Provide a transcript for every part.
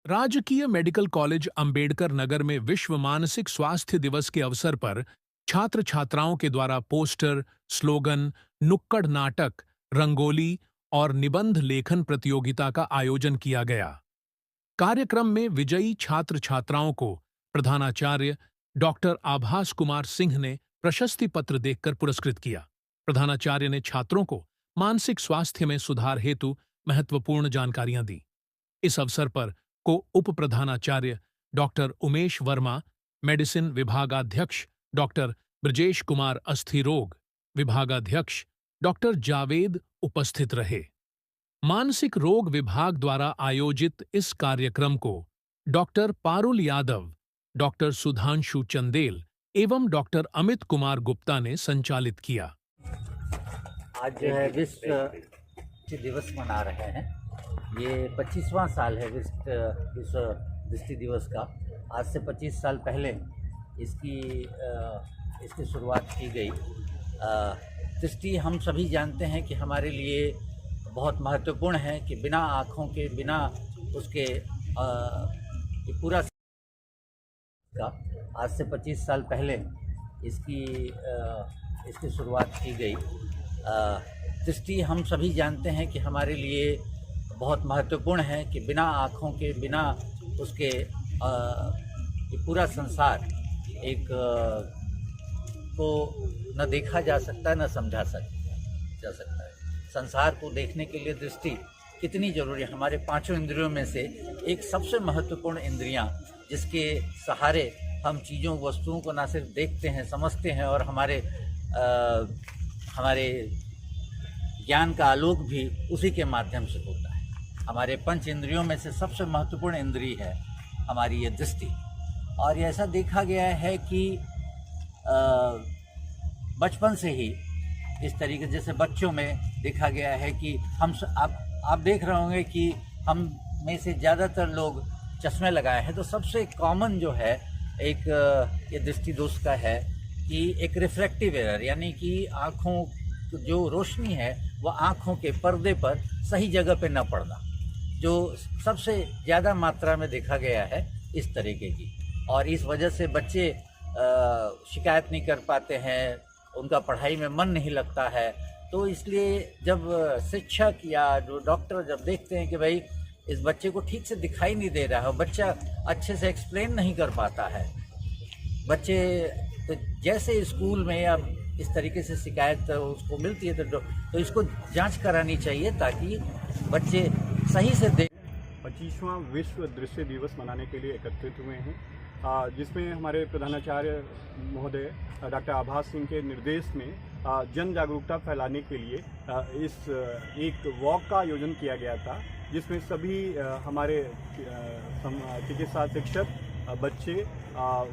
राजकीय medical college Ambedkar Nagar में विश्व मानसिक स्वास्थ्य दिवस के अवसर पर छात्र छात्राओं के द्वारा पोस्टर, स्लोगन, नुक्कड़ नाटक, रंगोली और निबंध लेखन प्रतियोगिता का आयोजन किया गया। कार्यक्रम में विजयी छात्र छात्राओं को प्रधानाचार्य डॉक्टर आभास कुमार सिंह ने प्रशस्ति पत्र देकर पुरस्कृत किया। प्रधानाचार्य ने छात्रों को मानसिक स्वास्थ्य में सुधार हेतु महत्वपूर्ण जानकारियां दी। इस अवसर पर को उप प्रधानाचार्य डॉक्टर उमेश वर्मा, मेडिसिन विभागाध्यक्ष डॉक्टर ब्रजेश कुमार, अस्थि रोग विभागाध्यक्ष डॉक्टर जावेद उपस्थित रहे। मानसिक रोग विभाग द्वारा आयोजित इस कार्यक्रम को डॉक्टर पारुल यादव, डॉक्टर सुधांशु चंदेल एवं डॉक्टर अमित कुमार गुप्ता ने संचालित किया। आज जो है विश्व दृष्टि दिवस मना रहे हैं। ये 25वां साल है विश्व दृष्टि दिवस का। आज से 25 साल पहले इसकी शुरुआत की गई। दृष्टि हम सभी जानते हैं कि हमारे लिए बहुत महत्वपूर्ण है कि बिना आँखों के, बिना उसके ये पूरा का आज से 25 साल पहले इसकी शुरुआत की गई। दृष्टि हम सभी जानते हैं कि हमारे लिए बहुत महत्वपूर्ण है कि बिना आँखों के, बिना उसके ये पूरा संसार एक को न देखा जा सकता, न समझा जा सकता है। संसार को देखने के लिए दृष्टि कितनी जरूरी है। हमारे पांचों इंद्रियों में से एक सबसे महत्वपूर्ण इंद्रियां, जिसके सहारे हम चीज़ों, वस्तुओं को ना सिर्फ देखते हैं, समझते हैं, और हमारे ज्ञान का आलोक भी उसी के माध्यम से होता है। हमारे पंच इंद्रियों में से सबसे महत्वपूर्ण इंद्रिय है हमारी ये दृष्टि। और ये ऐसा देखा गया है कि बचपन से ही इस तरीके, जैसे बच्चों में देखा गया है कि आप देख रहे होंगे कि हम में से ज़्यादातर लोग चश्मे लगाए हैं। तो सबसे कॉमन जो है एक ये दृष्टि दोष का है कि एक रिफ्रैक्टिव एरर, यानी कि आँखों जो रोशनी है वह आँखों के पर्दे पर सही जगह पे न पड़ना, जो सबसे ज़्यादा मात्रा में देखा गया है इस तरीके की। और इस वजह से बच्चे शिकायत नहीं कर पाते हैं, उनका पढ़ाई में मन नहीं लगता है। तो इसलिए जब शिक्षक या जो डॉक्टर जब देखते हैं कि भाई इस बच्चे को ठीक से दिखाई नहीं दे रहा है, बच्चा अच्छे से एक्सप्लेन नहीं कर पाता है, बच्चे तो जैसे स्कूल में या इस तरीके से शिकायत उसको मिलती है तो इसको जांच करानी चाहिए ताकि बच्चे सही से देख। 25वां विश्व दृश्य दिवस मनाने के लिए एकत्रित हुए हैं, जिसमें हमारे प्रधानाचार्य महोदय डॉक्टर आभास सिंह के निर्देश में जन जागरूकता फैलाने के लिए इस एक वॉक का आयोजन किया गया था, जिसमें सभी हमारे चिकित्सा शिक्षक, बच्चे,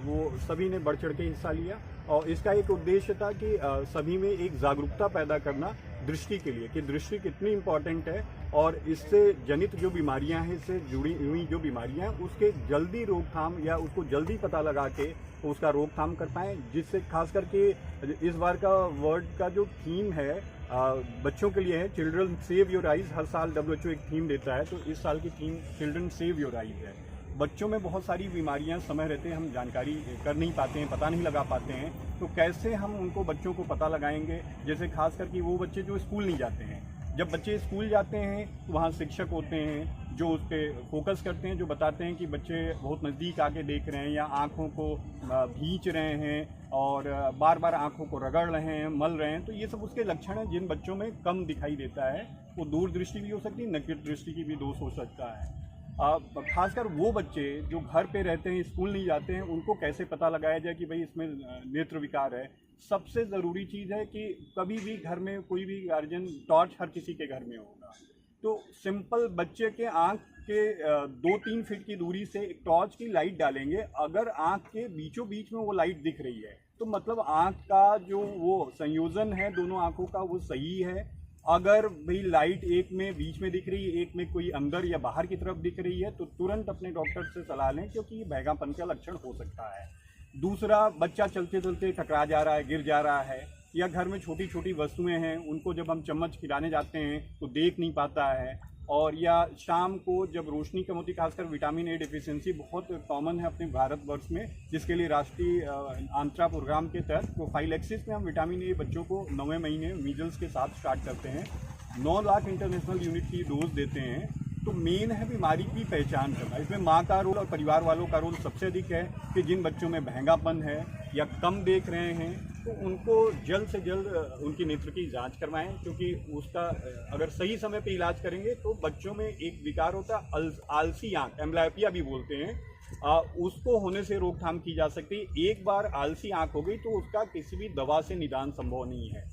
वो सभी ने बढ़ चढ़ के हिस्सा लिया। और इसका एक उद्देश्य था कि सभी में एक जागरूकता पैदा करना दृष्टि के लिए, कि दृष्टि कितनी इम्पॉर्टेंट है और इससे जनित जो बीमारियां हैं, इससे जुड़ी हुई जो बीमारियां हैं, उसके जल्दी रोकथाम या उसको जल्दी पता लगा के उसका रोकथाम कर पाएँ। जिससे खास करके इस बार का वर्ड का जो थीम है बच्चों के लिए है, चिल्ड्रन सेव योर आइज। हर साल WHO एक थीम देता है, तो इस साल की theme children save your eyes है। बच्चों में बहुत सारी बीमारियां समय रहते हम जानकारी कर नहीं पाते हैं, पता नहीं लगा पाते हैं, तो कैसे हम उनको बच्चों को पता लगाएंगे। जैसे खास करके वो बच्चे जो स्कूल नहीं जाते हैं, जब बच्चे स्कूल जाते हैं तो वहाँ शिक्षक होते हैं जो उस पर फोकस करते हैं, जो बताते हैं कि बच्चे बहुत नज़दीक आके देख रहे हैं या आँखों को भींच रहे हैं और बार बार आँखों को रगड़ रहे हैं, मल रहे हैं। तो ये सब उसके लक्षण हैं जिन बच्चों में कम दिखाई देता है। वो दूरदृष्टि भी हो सकती है, नकद दृष्टि की भी दोष हो सकता है। खासकर वो बच्चे जो घर पे रहते हैं, स्कूल नहीं जाते हैं, उनको कैसे पता लगाया जाए कि भाई इसमें नेत्र विकार है। सबसे ज़रूरी चीज़ है कि कभी भी घर में कोई भी गार्जियन, टॉर्च हर किसी के घर में होगा, तो सिंपल बच्चे के आँख के 2-3 फीट की दूरी से एक टॉर्च की लाइट डालेंगे। अगर आँख के बीचों बीच में वो लाइट दिख रही है तो मतलब आँख का जो वो संयोजन है दोनों आँखों का वो सही है। अगर भाई लाइट एक में बीच में दिख रही है, एक में कोई अंदर या बाहर की तरफ दिख रही है, तो तुरंत अपने डॉक्टर से सलाह लें, क्योंकि ये बैंगापन का लक्षण हो सकता है। दूसरा, बच्चा चलते चलते टकरा जा रहा है, गिर जा रहा है, या घर में छोटी छोटी वस्तुएं हैं, उनको जब हम चम्मच खिलाने जाते हैं तो देख नहीं पाता है, और या शाम को जब रोशनी कम होती, खासकर विटामिन ए डिफिशियंसी बहुत कॉमन है अपने भारतवर्ष में, जिसके लिए राष्ट्रीय आंतरा प्रोग्राम के तहत प्रोफाइलैक्सिस में हम विटामिन ए बच्चों को 9वें महीने मीजल्स के साथ स्टार्ट करते हैं। 9 लाख इंटरनेशनल यूनिट की डोज देते हैं। तो मेन है बीमारी की पहचान करना। इसमें माँ का रोल और परिवार वालों का रोल सबसे अधिक है कि जिन बच्चों में बहंगापन है या कम देख रहे हैं तो उनको जल्द से जल्द उनकी नेत्र की जांच करवाएं, क्योंकि उसका अगर सही समय पे इलाज करेंगे तो बच्चों में एक विकार होता है आलसी आंख, एम्ब्लायोपिया भी बोलते हैं, उसको होने से रोकथाम की जा सकती है। एक बार आलसी आंख हो गई तो उसका किसी भी दवा से निदान संभव नहीं है।